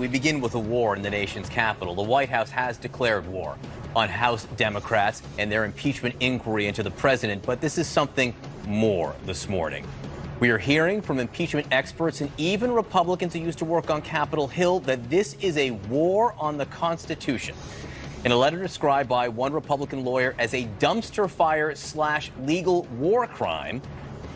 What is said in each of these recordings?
We begin with a war in the nation's capital. The White House has declared war on House Democrats and their impeachment inquiry into the president, but this is something more this morning. We are hearing from impeachment experts and even Republicans who used to work on Capitol Hill that this is a war on the Constitution. In a letter described by one Republican lawyer as a dumpster fire / legal war crime,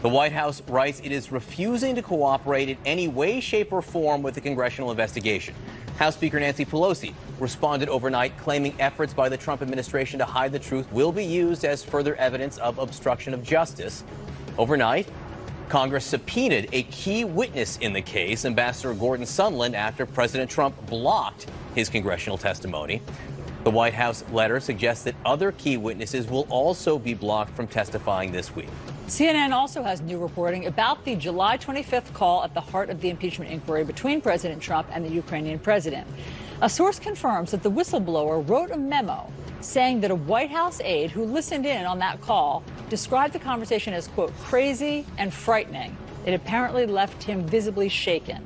the White House writes it is refusing to cooperate in any way, shape, or form with the congressional investigation. House Speaker Nancy Pelosi responded overnight, claiming efforts by the Trump administration to hide the truth will be used as further evidence of obstruction of justice. Overnight, Congress subpoenaed a key witness in the case, Ambassador Gordon Sondland, after President Trump blocked his congressional testimony. The White House letter suggests that other key witnesses will also be blocked from testifying this week. CNN also has new reporting about the July 25th call at the heart of the impeachment inquiry between President Trump and the Ukrainian president. A source confirms that the whistleblower wrote a memo saying that a White House aide who listened in on that call described the conversation as, quote, crazy and frightening. It apparently left him visibly shaken.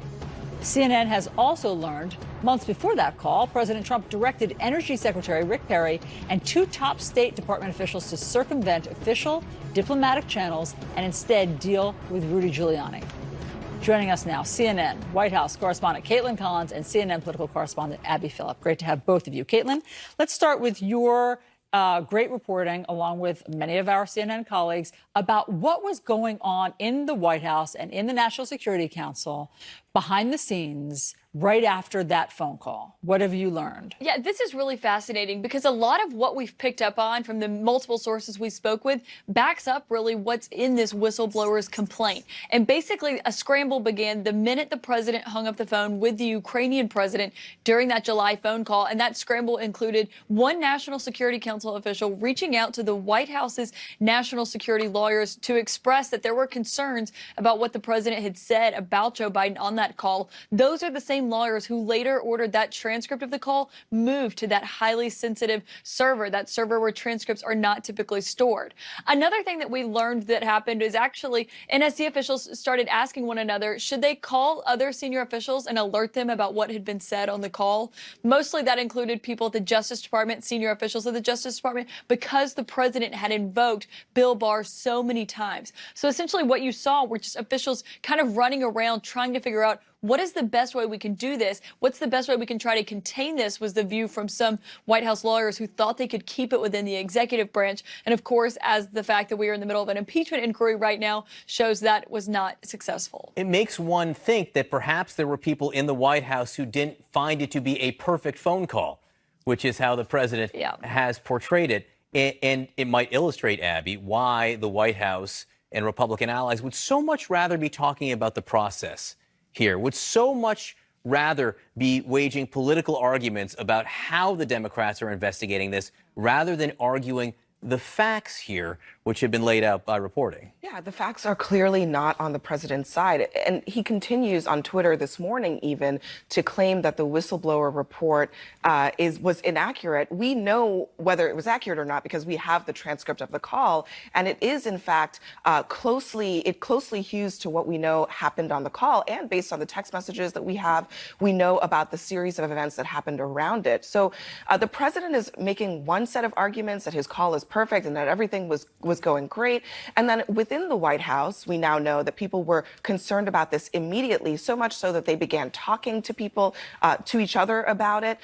CNN has also learned months before that call, President Trump directed Energy Secretary Rick Perry and two top State Department officials to circumvent official diplomatic channels and instead deal with Rudy Giuliani. Joining us now, CNN White House correspondent Kaitlan Collins and CNN political correspondent Abby Phillip. Great to have both of you. Kaitlan, let's start with your great reporting, along with many of our CNN colleagues, about what was going on in the White House and in the National Security Council behind the scenes right after that phone call. What have you learned? Yeah, this is really fascinating because a lot of what we've picked up on from the multiple sources we spoke with backs up really what's in this whistleblower's complaint. And basically, a scramble began the minute the president hung up the phone with the Ukrainian president during that July phone call. And that scramble included one National Security Council official reaching out to the White House's national security lawyers to express that there were concerns about what the president had said about Joe Biden on that call. Those are the same lawyers who later ordered that transcript of the call moved to that highly sensitive server, that server where transcripts are not typically stored. Another thing that we learned that happened is actually NSC officials started asking one another, should they call other senior officials and alert them about what had been said on the call? Mostly that included people at the Justice Department, senior officials of the Justice Department, because the president had invoked Bill Barr so many times. So essentially what you saw were just officials kind of running around trying to figure out what is the best way we can do this? What's the best way we can try to contain this, was the view from some White House lawyers who thought they could keep it within the executive branch. And of course, as the fact that we are in the middle of an impeachment inquiry right now shows that was not successful. It makes one think that perhaps there were people in the White House who didn't find it to be a perfect phone call, which is how the president has portrayed it. And it might illustrate, Abby, why the White House and Republican allies would so much rather be talking about the process here, would so much rather be waging political arguments about how the Democrats are investigating this rather than arguing the facts here, which have been laid out by reporting. Yeah, the facts are clearly not on the president's side. And he continues on Twitter this morning even to claim that the whistleblower report was inaccurate. We know whether it was accurate or not because we have the transcript of the call. And it is, in fact, closely hews to what we know happened on the call. And based on the text messages that we have, we know about the series of events that happened around it. So the president is making one set of arguments that his call is perfect and that everything was going great. And then within the White House, we now know that people were concerned about this immediately, so much so that they began talking to people, to each other about it,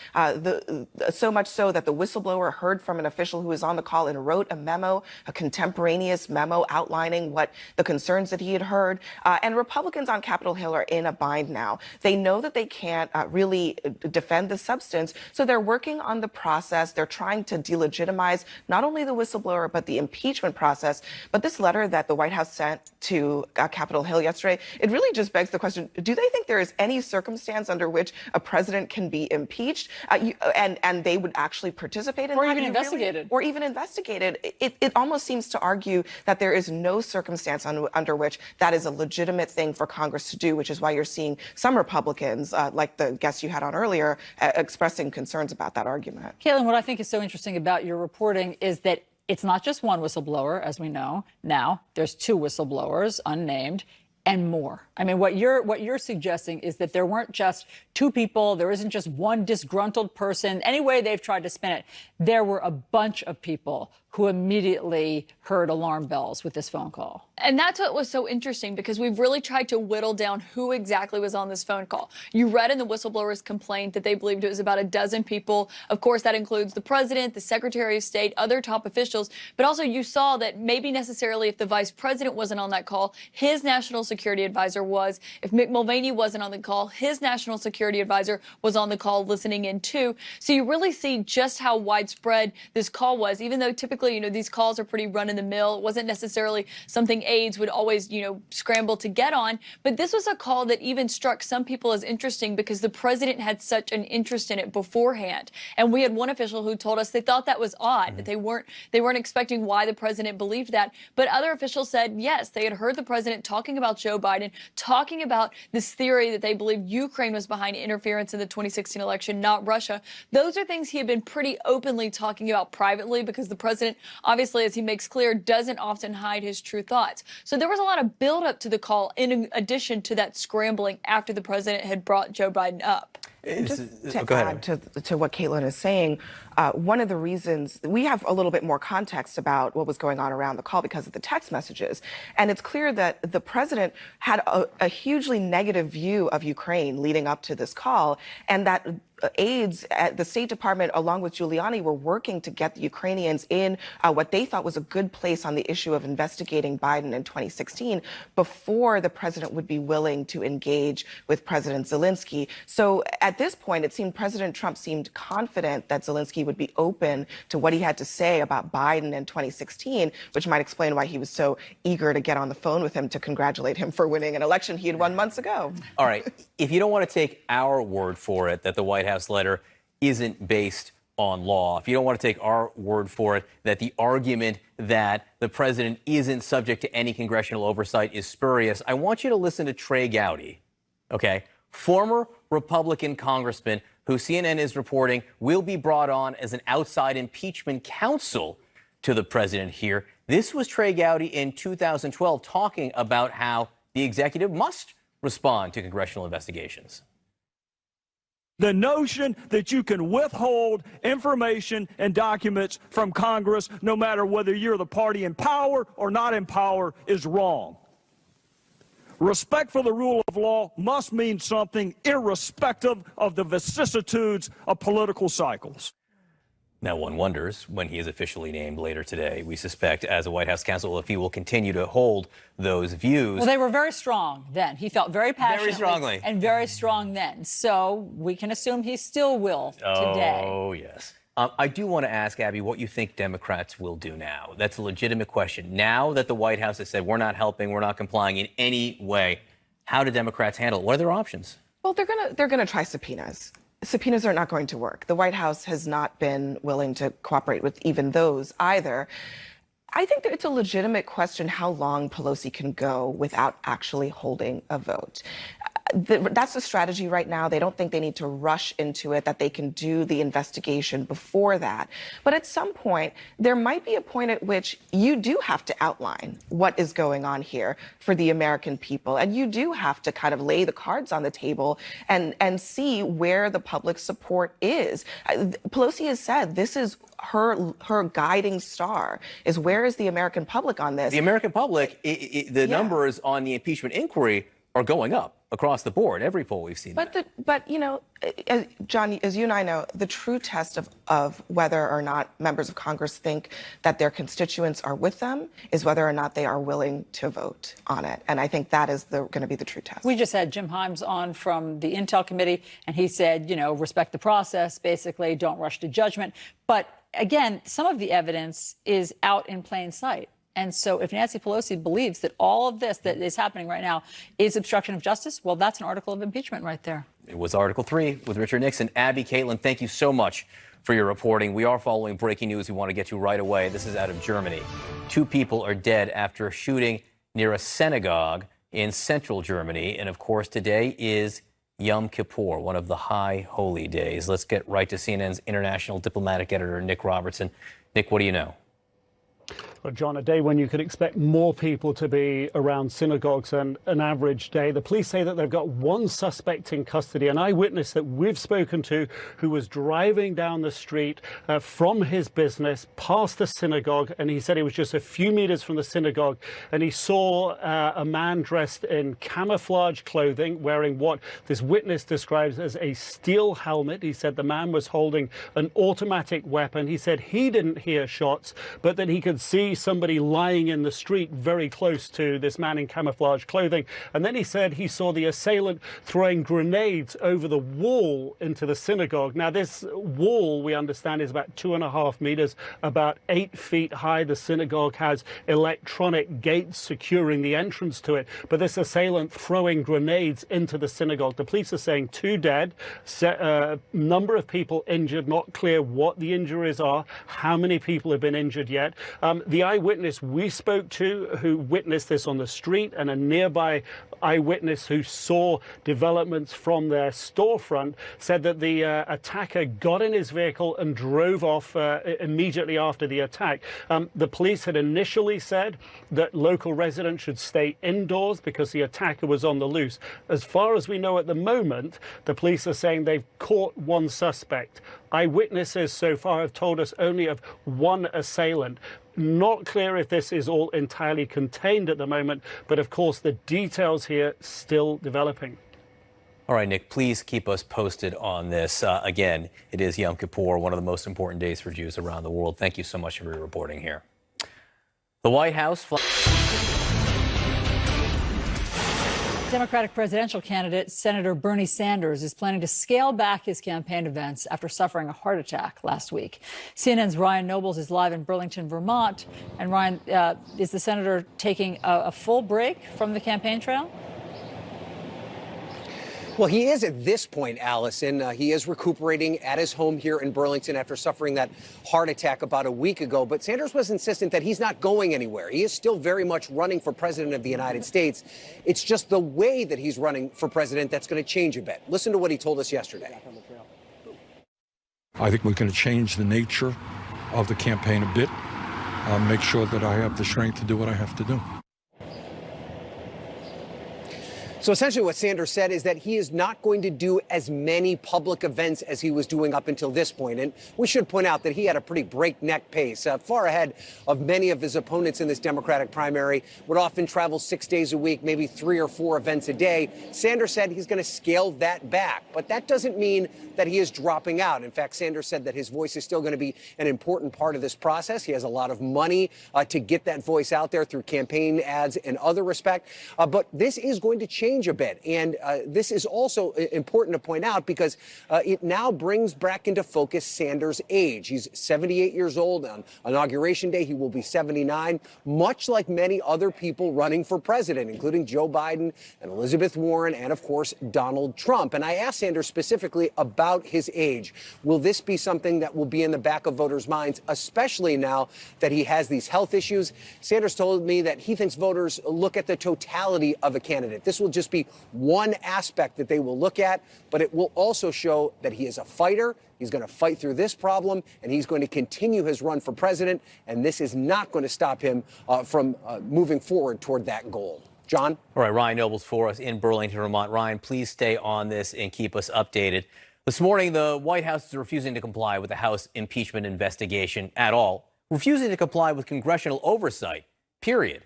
so much so that the whistleblower heard from an official who was on the call and wrote a memo, a contemporaneous memo outlining what the concerns that he had heard. And Republicans on Capitol Hill are in a bind now. They know that they can't really defend the substance, so they're working on the process. They're trying to delegitimize not only the whistleblower, but the impeachment process. But this letter that the White House sent to Capitol Hill yesterday, it really just begs the question, do they think there is any circumstance under which a president can be impeached and they would actually participate in that? Or even investigated. Or even investigated. It almost seems to argue that there is no circumstance under which that is a legitimate thing for Congress to do, which is why you're seeing some Republicans, like the guest you had on earlier, expressing concerns about that argument. Kaitlan, what I think is so interesting about your reporting is that it's not just one whistleblower, as we know now. There's two whistleblowers, unnamed. and more. I mean, what you're suggesting is that there weren't just two people, there isn't just one disgruntled person. Any way they've tried to spin it, there were a bunch of people who immediately heard alarm bells with this phone call. And that's what was so interesting, because we've really tried to whittle down who exactly was on this phone call. You read in the whistleblower's complaint that they believed it was about a dozen people. Of course, that includes the president, the secretary of state, other top officials. But also you saw that maybe necessarily if the vice president wasn't on that call, his national security advisor was. If Mick Mulvaney wasn't on the call, his national security advisor was on the call listening in too. So you really see just how widespread this call was, even though typically, these calls are pretty run in the mill. It wasn't necessarily something aides would always, scramble to get on. But this was a call that even struck some people as interesting because the president had such an interest in it beforehand. And we had one official who told us they thought that was odd, that they weren't expecting why the president believed that. But other officials said, yes, they had heard the president talking about Joe Biden, talking about this theory that they believed Ukraine was behind interference in the 2016 election, not Russia. Those are things he had been pretty openly talking about privately, because the president, obviously, as he makes clear, doesn't often hide his true thoughts. So there was a lot of buildup to the call in addition to that scrambling after the president had brought Joe Biden up. Just to add to what Caitlin is saying, one of the reasons we have a little bit more context about what was going on around the call because of the text messages. And it's clear that the president had a hugely negative view of Ukraine leading up to this call, and that aides at the State Department, along with Giuliani, were working to get the Ukrainians in what they thought was a good place on the issue of investigating Biden in 2016 before the president would be willing to engage with President Zelensky. So at this point, it seemed President Trump seemed confident that Zelensky would be open to what he had to say about Biden in 2016, which might explain why he was so eager to get on the phone with him to congratulate him for winning an election he had won months ago. All right. If you don't want to take our word for it that the White House letter isn't based on law, if you don't want to take our word for it that the argument that the president isn't subject to any congressional oversight is spurious, I want you to listen to Trey Gowdy, okay? Former Republican congressman who CNN is reporting will be brought on as an outside impeachment counsel to the president here. This was Trey Gowdy in 2012 talking about how the executive must respond to congressional investigations. The notion that you can withhold information and documents from Congress, no matter whether you're the party in power or not in power, is wrong. Respect for the rule of law must mean something irrespective of the vicissitudes of political cycles. Now, one wonders, when he is officially named later today, we suspect, as a White House counsel, if he will continue to hold those views. Well, they were very strong then. He felt very passionately. Very strongly. And very strong then. So we can assume he still will today. Oh, yes. I do want to ask, Abby, what you think Democrats will do now. That's a legitimate question. Now that the White House has said we're not helping, we're not complying in any way, how do Democrats handle it? What are their options? Well, they're gonna try subpoenas. Subpoenas are not going to work. The White House has not been willing to cooperate with even those either. I think that it's a legitimate question how long Pelosi can go without actually holding a vote. That's the strategy right now. They don't think they need to rush into it, that they can do the investigation before that. But at some point, there might be a point at which you do have to outline what is going on here for the American people. And you do have to kind of lay the cards on the table and see where the public support is. Pelosi has said this is her guiding star, is where is the American public on this? The American public, the numbers on the impeachment inquiry are going up across the board. Every poll we've seen. But you know, John, as you and I know, the true test of whether or not members of Congress think that their constituents are with them is whether or not they are willing to vote on it. And I think that is going to be the true test. We just had Jim Himes on from the Intel Committee, and he said, respect the process, basically, don't rush to judgment. But again, some of the evidence is out in plain sight. And so if Nancy Pelosi believes that all of this that is happening right now is obstruction of justice, well, that's an article of impeachment right there. It was Article 3 with Richard Nixon. Abby, Caitlin, thank you so much for your reporting. We are following breaking news we want to get to right away. This is out of Germany. 2 people are dead after a shooting near a synagogue in central Germany. And of course, today is Yom Kippur, one of the high holy days. Let's get right to CNN's international diplomatic editor, Nick Robertson. Nick, what do you know? Well, John, a day when you could expect more people to be around synagogues than an average day. The police say that they've got one suspect in custody, an eyewitness that we've spoken to who was driving down the street from his business past the synagogue. And he said he was just a few meters from the synagogue and he saw a man dressed in camouflage clothing wearing what this witness describes as a steel helmet. He said the man was holding an automatic weapon. He said he didn't hear shots, but that he could see somebody lying in the street very close to this man in camouflage clothing. And then he said he saw the assailant throwing grenades over the wall into the synagogue. Now, this wall, we understand, is about 2.5 meters, about 8 feet high. The synagogue has electronic gates securing the entrance to it. But this assailant throwing grenades into the synagogue. The police are saying 2 dead, number of people injured, not clear what the injuries are, how many people have been injured yet. The eyewitness we spoke to who witnessed this on the street and a nearby eyewitness who saw developments from their storefront said that the attacker got in his vehicle and drove off immediately after the attack. The police had initially said that local residents should stay indoors because the attacker was on the loose. As far as we know at the moment, the police are saying they've caught one suspect. Eyewitnesses so far have told us only of one assailant. Not clear if this is all entirely contained at the moment, but of course the details here still developing. All right, Nick, please keep us posted on this. Again, it is Yom Kippur, one of the most important days for Jews around the world. Thank you so much for your reporting here. The White House... Democratic presidential candidate Senator Bernie Sanders is planning to scale back his campaign events after suffering a heart attack last week. CNN's Ryan Nobles is live in Burlington, Vermont. And Ryan, is the senator taking a full break from the campaign trail? Well, he is at this point, Allison. He is recuperating at his home here in Burlington after suffering that heart attack about a week ago. But Sanders was insistent that he's not going anywhere. He is still very much running for president of the United States. It's just the way that he's running for president that's going to change a bit. Listen to what he told us yesterday. I think we're going to change the nature of the campaign a bit, make sure that I have the strength to do what I have to do. So essentially what Sanders said is that he is not going to do as many public events as he was doing up until this point. And we should point out that he had a pretty breakneck pace, far ahead of many of his opponents in this Democratic primary, would often travel 6 days a week, maybe 3 or 4 events a day. Sanders said he's going to scale that back. But that doesn't mean that he is dropping out. In fact, Sanders said that his voice is still going to be an important part of this process. He has a lot of money to get that voice out there through campaign ads and other respect. But this is going to change a bit. And this is also important to point out because it now brings back into focus Sanders' age. He's 78 years old. On Inauguration Day, he will be 79, much like many other people running for president, including Joe Biden and Elizabeth Warren and, of course, Donald Trump. And I asked Sanders specifically about his age. Will this be something that will be in the back of voters' minds, especially now that he has these health issues? Sanders told me that he thinks voters look at the totality of a candidate. This will just be one aspect that they will look at, but it will also show that he is a fighter. He's going to fight through this problem, and he's going to continue his run for president, and this is not going to stop him from moving forward toward that goal. John? All right, Ryan Nobles for us in Burlington, Vermont. Ryan, please stay on this and keep us updated. This morning, the White House is refusing to comply with the House impeachment investigation at all, refusing to comply with congressional oversight, period.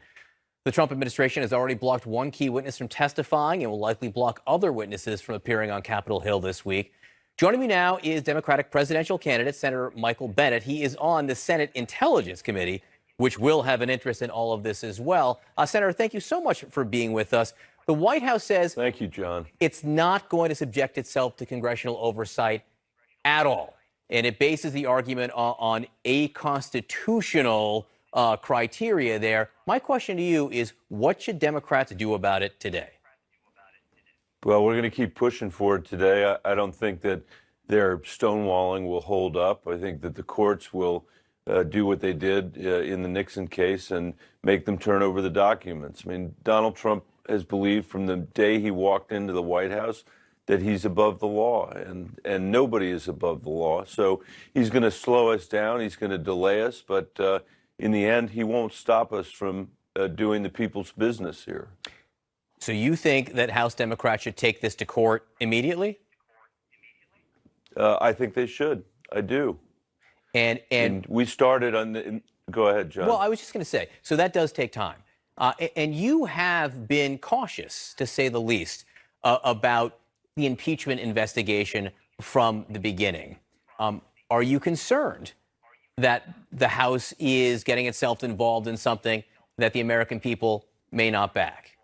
The Trump administration has already blocked one key witness from testifying and will likely block other witnesses from appearing on Capitol Hill this week. Joining me now is Democratic presidential candidate Senator Michael Bennet. He is on the Senate Intelligence Committee, which will have an interest in all of this as well. Senator, thank you so much for being with us. The White House says... Thank you, John. ...it's not going to subject itself to congressional oversight at all. And it bases the argument on a constitutional criteria there. My question to you is, what should Democrats do about it today? Well, we're going to keep pushing for it today. I don't think that their stonewalling will hold up. I think that the courts will do what they did in the Nixon case and make them turn over the documents. I mean, Donald Trump has believed from the day he walked into the White House that he's above the law, and nobody is above the law. So he's going to slow us down. He's going to delay us, but in the end, he won't stop us from doing the people's business here. So you think that House Democrats should take this to court immediately? I think they should. I do. And we started on the. Go ahead, John. Well, I was just going to say, so that does take time. And you have been cautious, to say the least, about the impeachment investigation from the beginning. Are you concerned that the House is getting itself involved in something that the American people may not back?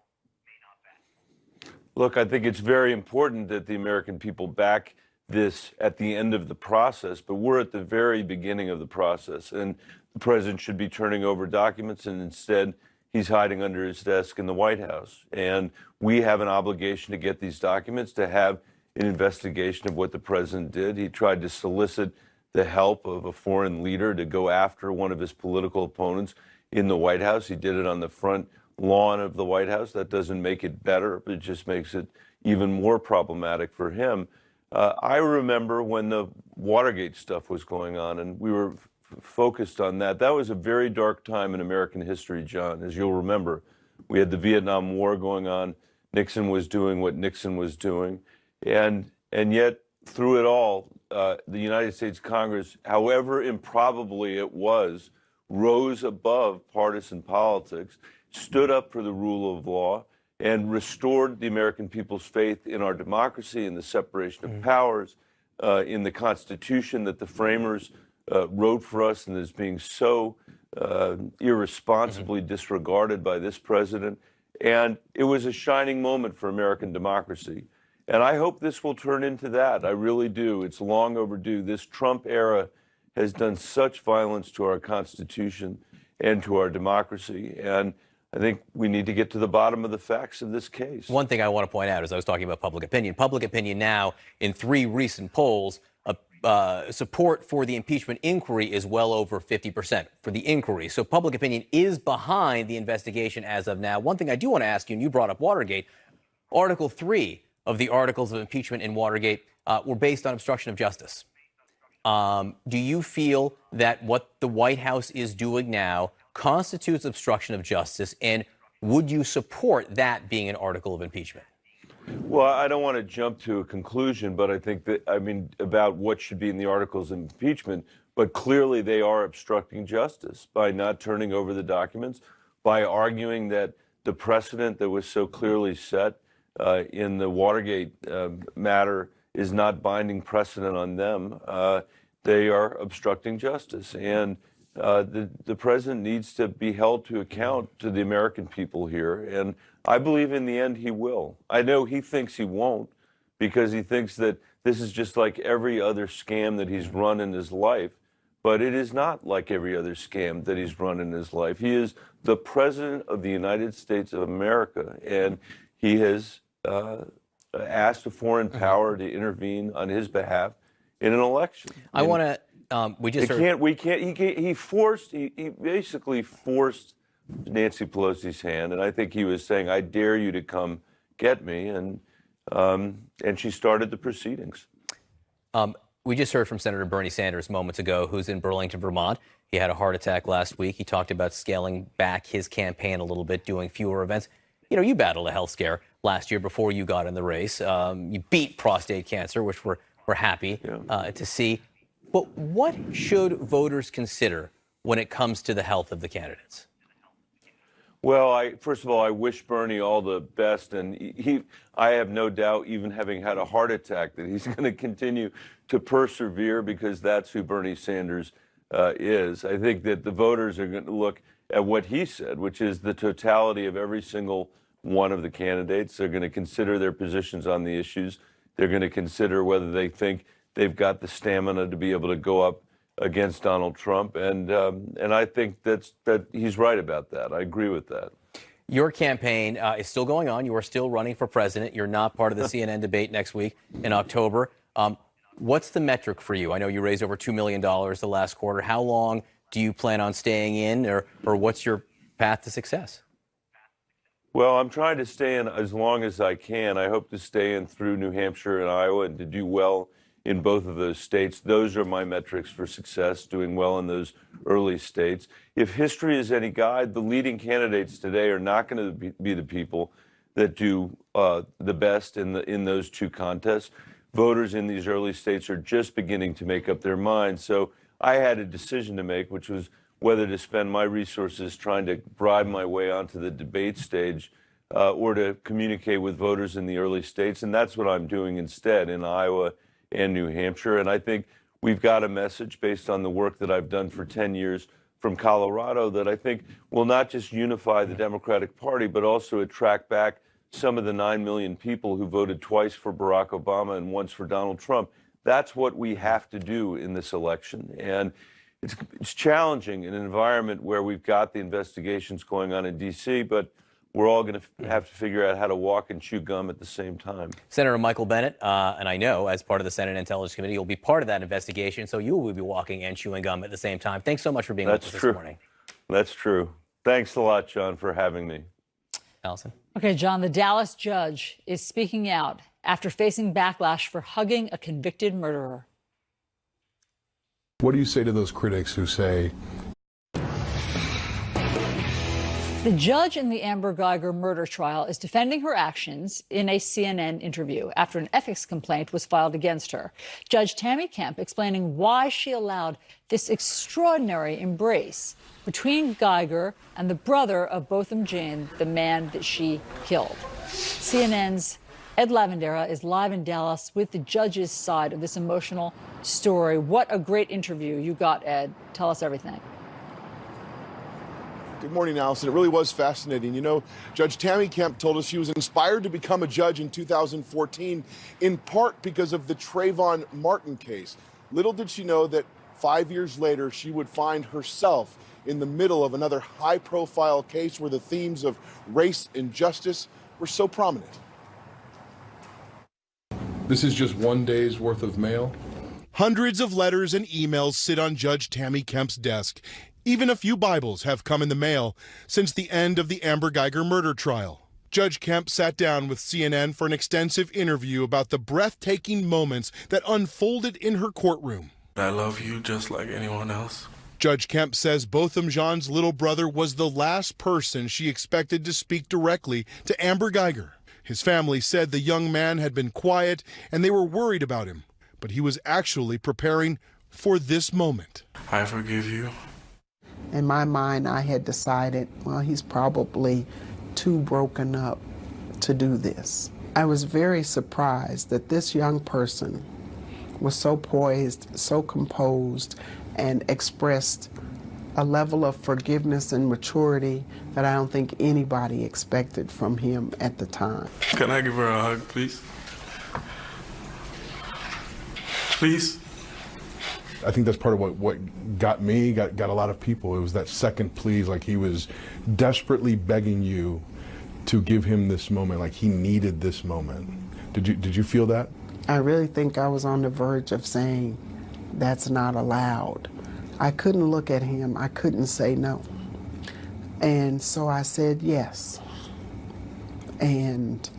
Look, I think it's very important that the American people back this at the end of the process, but we're at the very beginning of the process, and the president should be turning over documents, and instead he's hiding under his desk in the White House. And we have an obligation to get these documents, to have an investigation of what the president did. He tried to solicit the help of a foreign leader to go after one of his political opponents in the White House. He did it on the front lawn of the White House. That doesn't make it better, but it just makes it even more problematic for him. I remember when the Watergate stuff was going on, and we were focused on that. That was a very dark time in American history, John. As you'll remember, we had the Vietnam War going on. Nixon was doing what Nixon was doing. And yet, through it all, the United States Congress, however improbably it was, rose above partisan politics, stood up for the rule of law, and restored the American people's faith in our democracy, in the separation of powers, in the Constitution that the framers wrote for us and is being so irresponsibly disregarded by this president. And it was a shining moment for American democracy. And I hope this will turn into that. I really do. It's long overdue. This Trump era has done such violence to our Constitution and to our democracy. And I think we need to get to the bottom of the facts of this case. One thing I want to point out, as I was talking about public opinion now, in 3 recent polls, support for the impeachment inquiry is well over 50% for the inquiry. So public opinion is behind the investigation as of now. One thing I do want to ask you, and you brought up Watergate, Article 3 of the articles of impeachment in Watergate were based on obstruction of justice. Do you feel that what the White House is doing now constitutes obstruction of justice, and would you support that being an article of impeachment? Well, I don't want to jump to a conclusion, but I think that, about what should be in the articles of impeachment, but clearly they are obstructing justice by not turning over the documents, by arguing that the precedent that was so clearly set in the Watergate matter is not binding precedent on them. They are obstructing justice. And the president needs to be held to account to the American people here. And I believe in the end he will. I know he thinks he won't, because he thinks that this is just like every other scam that he's run in his life. But it is not like every other scam that he's run in his life. He is the president of the United States of America, and he has asked a foreign power to intervene on his behalf in an election. I want to. We basically forced Nancy Pelosi's hand, and I think he was saying, "I dare you to come get me," and she started the proceedings. We just heard from Senator Bernie Sanders moments ago, who's in Burlington, Vermont. He had a heart attack last week. He talked about scaling back his campaign a little bit, doing fewer events. You know, you battled a health scare last year before you got in the race. You beat prostate cancer, which we're happy to see. But what should voters consider when it comes to the health of the candidates? Well, first of all, I wish Bernie all the best, and I have no doubt, even having had a heart attack, that he's going to continue to persevere, because that's who Bernie Sanders is. I think that the voters are going to look at what he said, which is the totality of every single one of the candidates. They're going to consider their positions on the issues. They're going to consider whether they think they've got the stamina to be able to go up against Donald Trump, and I think that he's right about that. I agree with that. Your campaign is still going on. You are still running for president. You're not part of the CNN debate next week in October. What's the metric for you? I know you raised over $2 million the last quarter. How long do you plan on staying in, or what's your path to success? Well, I'm trying to stay in as long as I can. I hope to stay in through New Hampshire and Iowa, and to do well in both of those states. Those are my metrics for success, doing well in those early states. If history is any guide, the leading candidates today are not going to be the people that do the best in those two contests. Voters in these early states are just beginning to make up their minds. So I had a decision to make, which was whether to spend my resources trying to bribe my way onto the debate stage or to communicate with voters in the early states. And that's what I'm doing instead in Iowa and New Hampshire. And I think we've got a message based on the work that I've done for 10 years from Colorado that I think will not just unify the Democratic Party, but also attract back some of the 9 million people who voted twice for Barack Obama and once for Donald Trump. That's what we have to do in this election. And it's challenging in an environment where we've got the investigations going on in D.C., but we're all going to have to figure out how to walk and chew gum at the same time. Senator Michael Bennet, and I know as part of the Senate Intelligence Committee, you'll be part of that investigation, so you will be walking and chewing gum at the same time. Thanks so much for being with us this morning. That's true. Thanks a lot, John, for having me. Allison. Okay, John, the Dallas judge is speaking out after facing backlash for hugging a convicted murderer. What do you say to those critics who say... The judge in the Amber Geiger murder trial is defending her actions in a CNN interview after an ethics complaint was filed against her. Judge Tammy Kemp explaining why she allowed this extraordinary embrace between Geiger and the brother of Botham Jean, the man that she killed. CNN's Ed Lavandera is live in Dallas with the judge's side of this emotional story. What a great interview you got, Ed. Tell us everything. Good morning, Allison. It really was fascinating. You know, Judge Tammy Kemp told us she was inspired to become a judge in 2014, in part because of the Trayvon Martin case. Little did she know that 5 years later, she would find herself in the middle of another high-profile case where the themes of race and justice were so prominent. This is just one day's worth of mail? Hundreds of letters and emails sit on Judge Tammy Kemp's desk. Even a few Bibles have come in the mail since the end of the Amber Geiger murder trial. Judge Kemp sat down with CNN for an extensive interview about the breathtaking moments that unfolded in her courtroom. I love you just like anyone else. Judge Kemp says Botham Jean's little brother was the last person she expected to speak directly to Amber Geiger. His family said the young man had been quiet and they were worried about him, but he was actually preparing for this moment. I forgive you. In my mind, I had decided, well, he's probably too broken up to do this. I was very surprised that this young person was so poised, so composed, and expressed a level of forgiveness and maturity that I don't think anybody expected from him at the time. Can I give her a hug, please? Please? I think that's part of what got me, got a lot of people. It was that second please, like he was desperately begging you to give him this moment, like he needed this moment. Did you feel that? I really think I was on the verge of saying, that's not allowed. I couldn't look at him, I couldn't say no. And so I said yes. And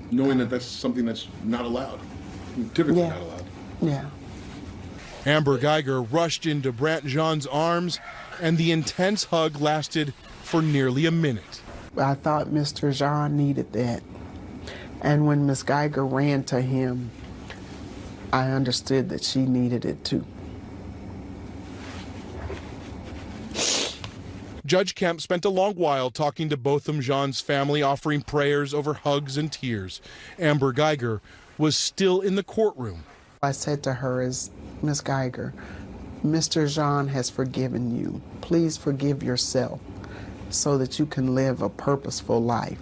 knowing that that's something that's not allowed, typically not allowed. Yeah. Amber Geiger rushed into Brant Jean's arms, and the intense hug lasted for nearly a minute. I thought Mr. Jean needed that. And when Ms. Geiger ran to him, I understood that she needed it too. Judge Kemp spent a long while talking to Botham Jean's family, offering prayers over hugs and tears. Amber Geiger was still in the courtroom. I said to her, as Ms. Geiger, Mr. Jean has forgiven you. Please forgive yourself so that you can live a purposeful life.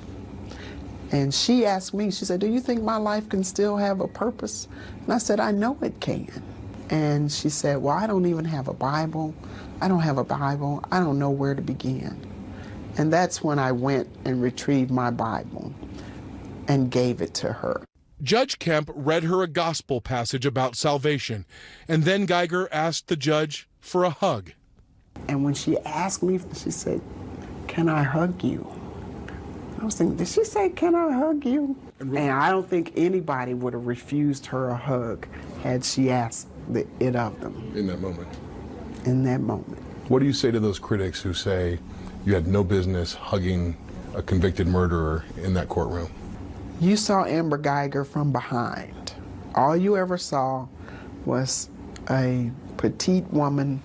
And she asked me, she said, do you think my life can still have a purpose? And I said, I know it can. And she said, well, I don't even have a Bible. I don't have a Bible. I don't know where to begin. And that's when I went and retrieved my Bible and gave it to her. Judge Kemp read her a gospel passage about salvation, and then Geiger asked the judge for a hug. And when she asked me, she said, can I hug you? I was thinking, did she say, can I hug you? And I don't think anybody would have refused her a hug had she asked it of them. In that moment. In that moment. What do you say to those critics who say you had no business hugging a convicted murderer in that courtroom? You saw Amber Geiger from behind. All you ever saw was a petite woman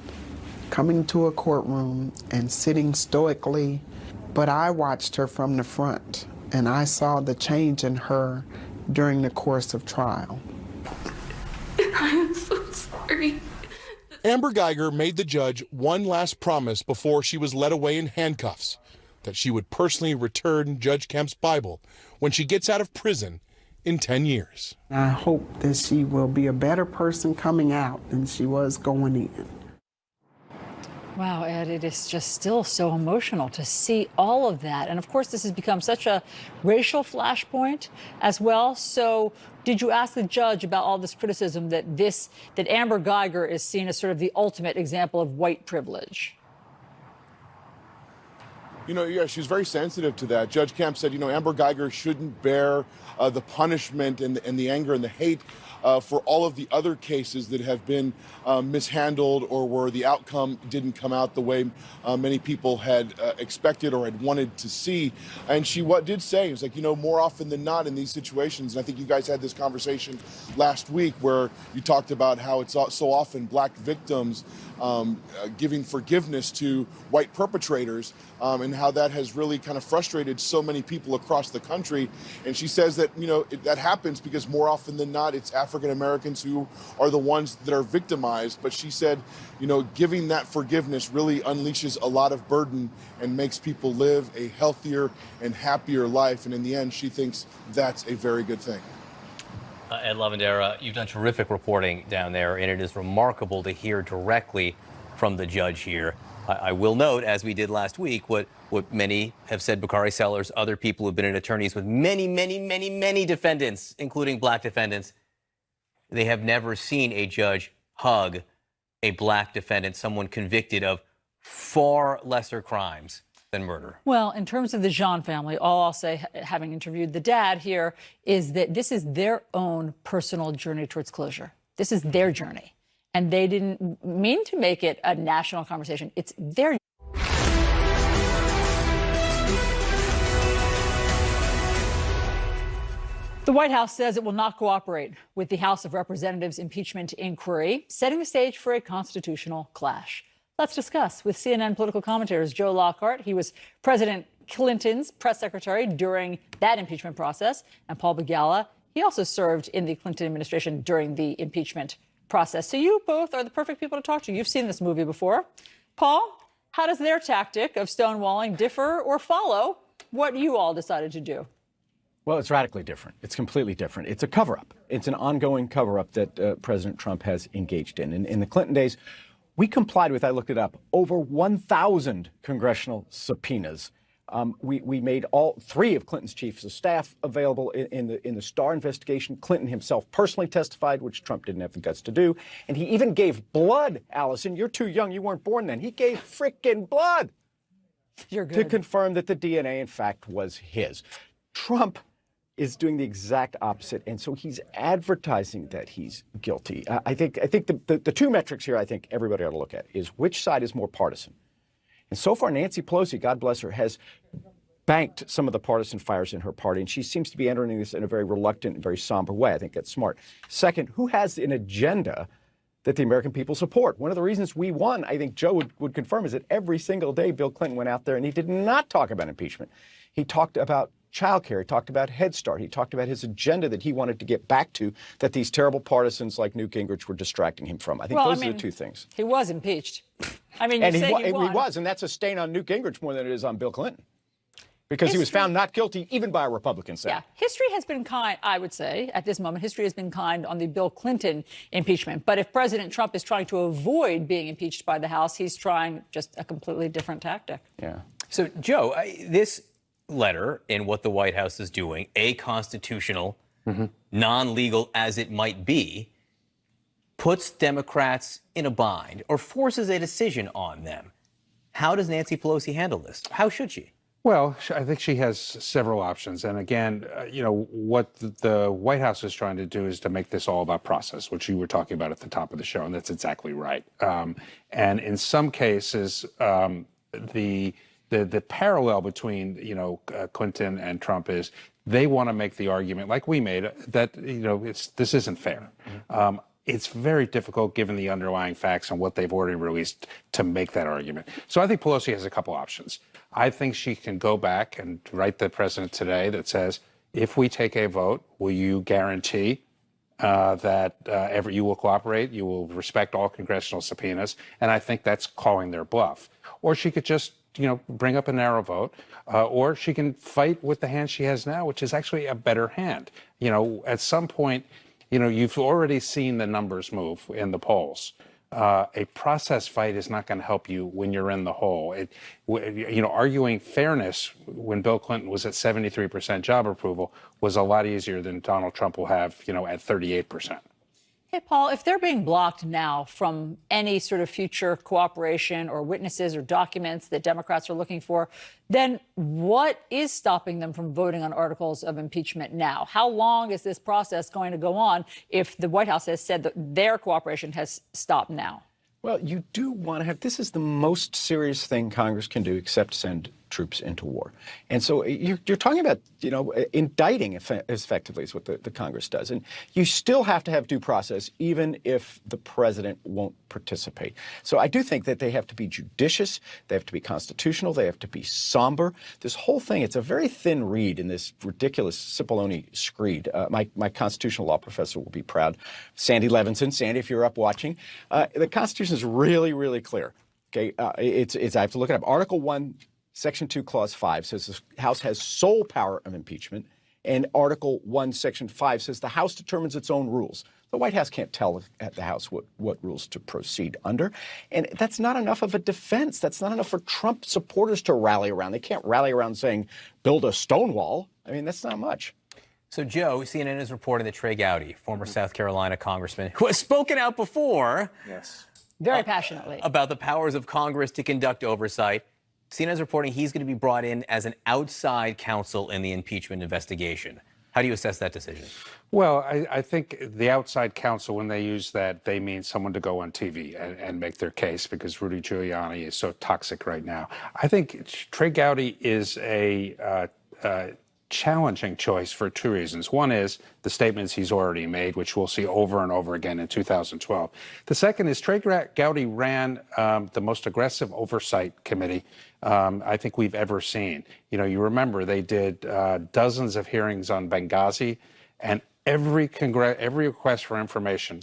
coming to a courtroom and sitting stoically, but I watched her from the front and I saw the change in her during the course of trial. I am so sorry. Amber Geiger made the judge one last promise before she was led away in handcuffs, that she would personally return Judge Kemp's Bible when she gets out of prison in 10 years. I hope that she will be a better person coming out than she was going in. Wow, Ed, it is just still so emotional to see all of that. And of course, this has become such a racial flashpoint as well. So did you ask the judge about all this criticism that Amber Geiger is seen as sort of the ultimate example of white privilege? You know, yeah, she's very sensitive to that. Judge Kemp said, you know, Amber Geiger shouldn't bear the punishment and the anger and the hate for all of the other cases that have been mishandled or where the outcome didn't come out the way many people had expected or had wanted to see. And she did say, it was like, you know, more often than not in these situations, and I think you guys had this conversation last week where you talked about how it's so often black victims giving forgiveness to white perpetrators and how that has really kind of frustrated so many people across the country. And she says that, you know, that happens because more often than not, it's African Americans who are the ones that are victimized. But she said, you know, giving that forgiveness really unleashes a lot of burden and makes people live a healthier and happier life. And in the end, she thinks that's a very good thing. Ed Lavandera, you've done terrific reporting down there, and it is remarkable to hear directly from the judge here. I will note, as we did last week, what many have said, Bakari Sellers, other people who have been attorneys with many defendants, including black defendants, they have never seen a judge hug a black defendant, someone convicted of far lesser crimes than murder. Well, in terms of the Jean family, all I'll say, having interviewed the dad here, is that this is their own personal journey towards closure. This is their journey. And they didn't mean to make it a national conversation. It's their The White House says it will not cooperate with the House of Representatives impeachment inquiry, setting the stage for a constitutional clash. Let's discuss with CNN political commentators Joe Lockhart. He was President Clinton's press secretary during that impeachment process, and Paul Begala. He also served in the Clinton administration during the impeachment process. So you both are the perfect people to talk to. You've seen this movie before. Paul, how does their tactic of stonewalling differ or follow what you all decided to do? Well, it's radically different. It's completely different. It's a cover-up. It's an ongoing cover-up that President Trump has engaged in. In the Clinton days, we complied with, I looked it up, over 1,000 congressional subpoenas. We made all three of Clinton's chiefs of staff available in the Starr investigation. Clinton himself personally testified, which Trump didn't have the guts to do. And he even gave blood, Allison. You're too young. You weren't born then. He gave frickin' blood to confirm that the DNA, in fact, was his. Trump is doing the exact opposite, and so he's advertising that he's guilty. I think the two metrics here I think everybody ought to look at is which side is more partisan. And so far, Nancy Pelosi, God bless her, has banked some of the partisan fires in her party, and she seems to be entering this in a very reluctant and very somber way. I think that's smart. Second, who has an agenda that the American people support? One of the reasons we won, I think Joe would confirm, is that every single day Bill Clinton went out there and he did not talk about impeachment. He talked about child care. He talked about Head Start. He talked about his agenda that he wanted to get back to, that these terrible partisans like Newt Gingrich were distracting him from. I think those are the two things. He was impeached. I mean, he was, and that's a stain on Newt Gingrich more than it is on Bill Clinton. Because he was found not guilty even by a Republican Senate. Yeah, history has been kind, I would say, at this moment, history has been kind on the Bill Clinton impeachment. But if President Trump is trying to avoid being impeached by the House, he's trying just a completely different tactic. Yeah. So, Joe, this letter in what the White House is doing, aconstitutional, non-legal as it might be, puts Democrats in a bind or forces a decision on them. How does Nancy Pelosi handle this? How should she? Well, I think she has several options. And again, what the White House is trying to do is to make this all about process, which you were talking about at the top of the show, and that's exactly right. And in some cases, the parallel between, Clinton and Trump is they want to make the argument, like we made, that, this isn't fair. It's very difficult, given the underlying facts and what they've already released, to make that argument. So I think Pelosi has a couple options. I think she can go back and write the president today that says, if we take a vote, will you guarantee that you will cooperate, you will respect all congressional subpoenas? And I think that's calling their bluff. Or she could just bring up a narrow vote, or she can fight with the hand she has now, which is actually a better hand. At some point, you've already seen the numbers move in the polls. A process fight is not going to help you when you're in the hole. Arguing fairness when Bill Clinton was at 73% job approval was a lot easier than Donald Trump will have, at 38%. Hey, Paul, if they're being blocked now from any sort of future cooperation or witnesses or documents that Democrats are looking for, then what is stopping them from voting on articles of impeachment now? How long is this process going to go on if the White House has said that their cooperation has stopped now? Well, you do want to have, this is the most serious thing Congress can do except send troops into war. And so you're talking about, indicting effectively is what the Congress does. And you still have to have due process, even if the president won't participate. So I do think that they have to be judicious, they have to be constitutional, they have to be somber. This whole thing, it's a very thin reed in this ridiculous Cipollone screed. My constitutional law professor will be proud. Sandy Levinson. Sandy, if you're up watching, the Constitution is really, really clear. Okay, I have to look it up. Article 1, Section 2, Clause 5 says the House has sole power of impeachment, and Article 1, Section 5 says the House determines its own rules. The White House can't tell the House what rules to proceed under, and that's not enough of a defense. That's not enough for Trump supporters to rally around. They can't rally around saying, build a stone wall. I mean, that's not much. So, Joe, CNN is reporting that Trey Gowdy, former South Carolina congressman, who has spoken out before, very passionately, about the powers of Congress to conduct oversight, CNN is reporting he's going to be brought in as an outside counsel in the impeachment investigation. How do you assess that decision? Well, I think the outside counsel, when they use that, they mean someone to go on TV and make their case, because Rudy Giuliani is so toxic right now. I think Trey Gowdy is a challenging choice for two reasons. One is the statements he's already made, which we'll see over and over again in 2012. The second is Trey Gowdy ran the most aggressive oversight committee I think we've ever seen. You remember they did dozens of hearings on Benghazi, and every request for information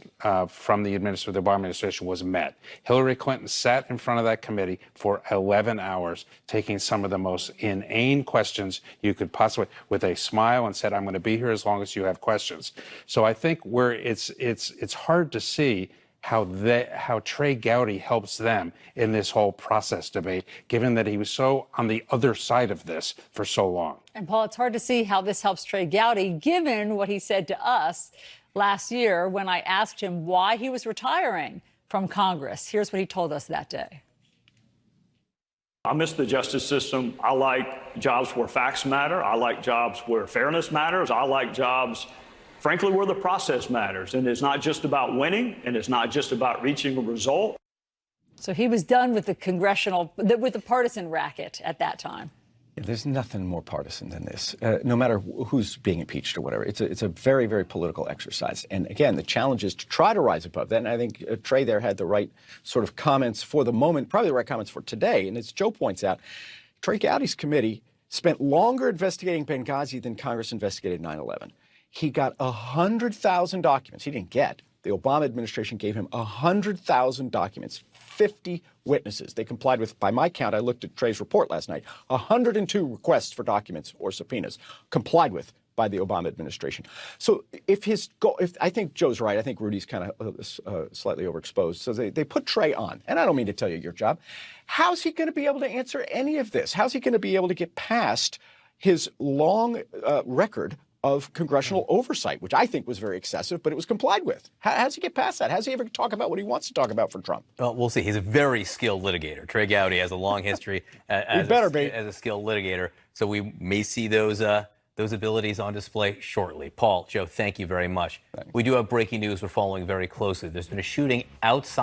from the Obama administration was met. Hillary Clinton sat in front of that committee for 11 hours, taking some of the most inane questions you could possibly, with a smile, and said, "I'm going to be here as long as you have questions." So I think it's hard to see how Trey Gowdy helps them in this whole process debate, given that he was so on the other side of this for so long. And Paul, it's hard to see how this helps Trey Gowdy, given what he said to us last year when I asked him why he was retiring from Congress. Here's what he told us that day. I miss the justice system. I like jobs where facts matter. I like jobs where fairness matters. I like jobs, frankly, where the process matters. And it's not just about winning, and it's not just about reaching a result. So he was done with with the partisan racket at that time. Yeah, there's nothing more partisan than this, no matter who's being impeached or whatever. It's a very, very political exercise. And again, the challenge is to try to rise above that. And I think Trey there had the right sort of comments for the moment, probably the right comments for today. And as Joe points out, Trey Gowdy's committee spent longer investigating Benghazi than Congress investigated 9/11. He got 100,000 documents. He didn't get. The Obama administration gave him 100,000 documents, 50 witnesses. They complied with, by my count, I looked at Trey's report last night, 102 requests for documents or subpoenas complied with by the Obama administration. So if I think Joe's right, I think Rudy's kind of slightly overexposed. So they put Trey on. And I don't mean to tell you your job. How's he going to be able to answer any of this? How's he going to be able to get past his long record of congressional oversight, which I think was very excessive, but it was complied with. How does he get past that? How does he ever talk about what he wants to talk about for Trump? Well, we'll see. He's a very skilled litigator. Trey Gowdy has a long history as a skilled litigator, so we may see those abilities on display shortly. Paul, Joe, thank you very much. We do have breaking news we're following very closely. There's been a shooting outside